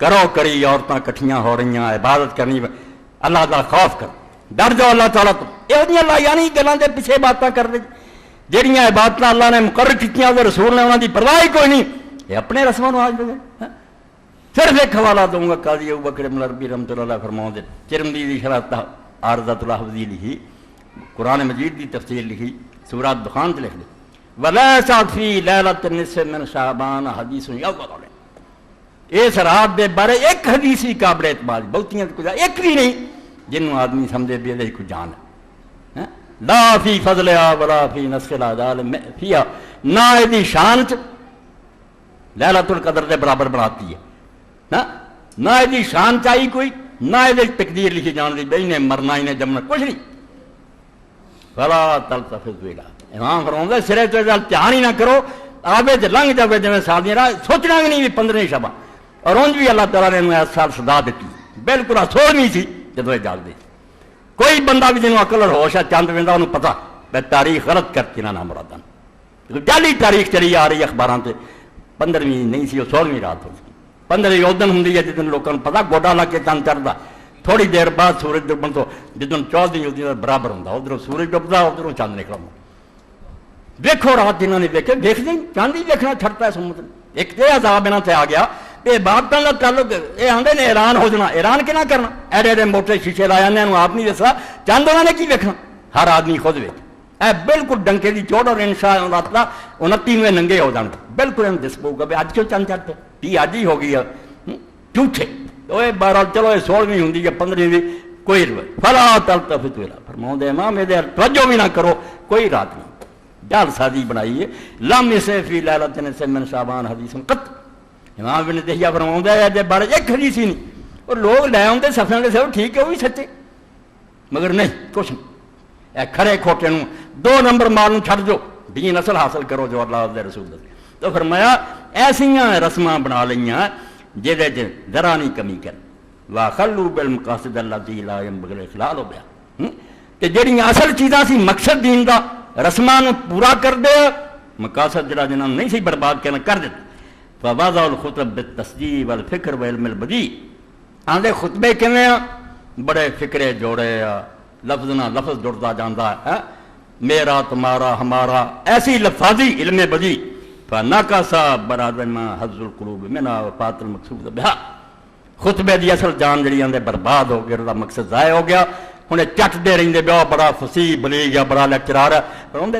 کرو کری عورتاں کٹھیاں ہو رہی ہیں، عبادت کرنی، اللہ کا خوف کر، ڈر جاؤ اللہ تعالیٰ تو یہ لایانی گلوں کے پیچھے باتیں کر دے جہاں عبادت اللہ نے مقرر کی رسول نے انہوں کی پرواہ کوئی نہیں، یہ اپنے رسموں آج دے۔ صرف ایک حوالہ دوں گا، قاضی ابوبکر العربی رحمۃ اللہ فرماؤں دے ترمذی دی شرح عارضۃ الحفظی لکھی، قرآن مجید دی تفسیر لکھی، سورۃ دخان لکھ دی، وَلَيْسَ فِي لَيْلَةِ النِّصْفِ مِنْ شَعْبَانَ حدیث یؤول، اس رات دے بارے ایک حدیث ہی قابل اعتماد، بہتیاں کچھ ایک بھی نہیں جنوں آدمی سمجھے بھی یہ کوئی جان ہے، لا فی فضلها ولا فی نسخ العدال فیہا، نہ یہ شان چ لیلۃ القدر دے برابر بناتی ہے، نہ یہ شان چاہیے کوئی، نہ یہ تقدیر لکھی جان دی بھائی نے مرنا انہیں جمنا کچھ نہیں، فلا تلتفت الیہا، امام فرماؤں سرے تو دھیان ہی نہ کرو، آوے تے لنگ جاوے جویں سال راہ، سوچنا بھی نہیں بھی 15 شبہ، اور انج بھی اللہ تعالیٰ نے اس سال سزا دیتی، بالکل 16ویں سی جدو یہ جاگ دی، کوئی بندہ بھی جنہوں عقل اور ہوش ہے چند ویندا انہوں پتا میں تاریخ غلط کرتی نہ مراداں، جعلی تاریخ چلی آ رہی اخباراں تے 15ویں نہیں سی، وہ 16ویں رات ہوئی، 15ویں اس دن ہوندی ہے جدن لوگوں کو پتا گوڈا لا کے چند چڑھتا، تھوڑی دیر بعد سورج ڈبن تو جدن 14ویں اس دن برابر ہوندا، ادھروں سورج ڈبدا ادھروں چند نکلدا، دیکھو رات جنہوں نے دیکھے دیکھ دیں چاند ہی دیکھنا چھڑتا ہے سمت، ایک یہ عذاب یہاں سے آ گیا، یہ عبادتوں کا تعلق یہ آدھے نے ایران ہو جانا، ایران کی نہ کرنا، ایڈے ایڈے موٹے شیشے لایا انہوں آپ نہیں دسا، چند انہوں نے کی دیکھنا، ہر آدمی خود ویک، اے بالکل ڈنکے کی چوٹ، اور انشاءاللہ 29ویں ننگے ہو جان، بالکل ان دس پو گا بھی اج کیوں چند چڑھتے، یہ اج ہی ہو گئی ہے جھوٹے، بہرحال چلو یہ 16ویں ہوں یا 15ویں کوئی فلا تلتفت الیہا، فرماؤں دے امام یہ توجہ بھی نہ کرو، کوئی رات نہیں، جال سازی بنائی ہے، لم یسع فی لیلۃ النصف من شعبان حدیث قط، امام ابن تیمیہ فرماؤں ہے یہ بارے ایک حدیث ہی نہیں، اور لوگ لے آتے صفحے کے سب ٹھیک ہے وہ بھی سچے، مگر نہیں کچھ نہیں، اے کھڑے کھوٹے نوں 2 نمبر مال چھڑ جو دین اصل حاصل کرو جو اللہ دے رسول دے، تو فرمایا ایسیاں رسماں بنا لیاں جہدے چ ذرا نہیں کمی کر، وَخَلُّوا بِالْمَقَاصِدِ الَّتِي لَا يَنبَغِي الْإِخْلَالُ بِهَا، کہ جہڑیاں اصل چیزاں سی مقصد دین دا رسماں پورا کر دے، مقاصد جڑا جنہاں نہیں سی برباد کرنا کر دے، فَوَضَعُ الْخُطَبَ بِالتَّسْجِيلِ وَالْفِكْرِ وَعِلْمِ الْبَدِيعِ، آندے خطبے کیویں بڑے فکرے جوڑے، لفظ نہ لفظ جڑتا جاندا ہے، میرا تمہارا ہمارا، ایسی لفاظی علم بدی، فَنَقَصَ بَرَادًا مَا حَظُّ الْقُلُوبِ مِنْهَا وَفَاتَ الْمَقْصُودَ بِهَا، خطبے دی اصل جان جڑی آندے برباد ہو گیا، دا مقصد ضائع ہو گیا، ہن چٹ دے رہندے بیو بڑا فصیح بلیغ یا بڑا لیکچرار ہے، روندے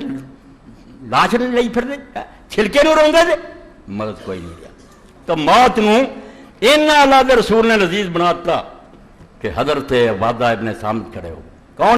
لاش لئی پھردے چھلکے نوں روندے دے، مدد کوئی نہیں گیا، تو موت نوں انہاں اللہ دے رسول نے لذیذ بناتا کہ حضرت عبادہ ابن صامت کھڑے ہو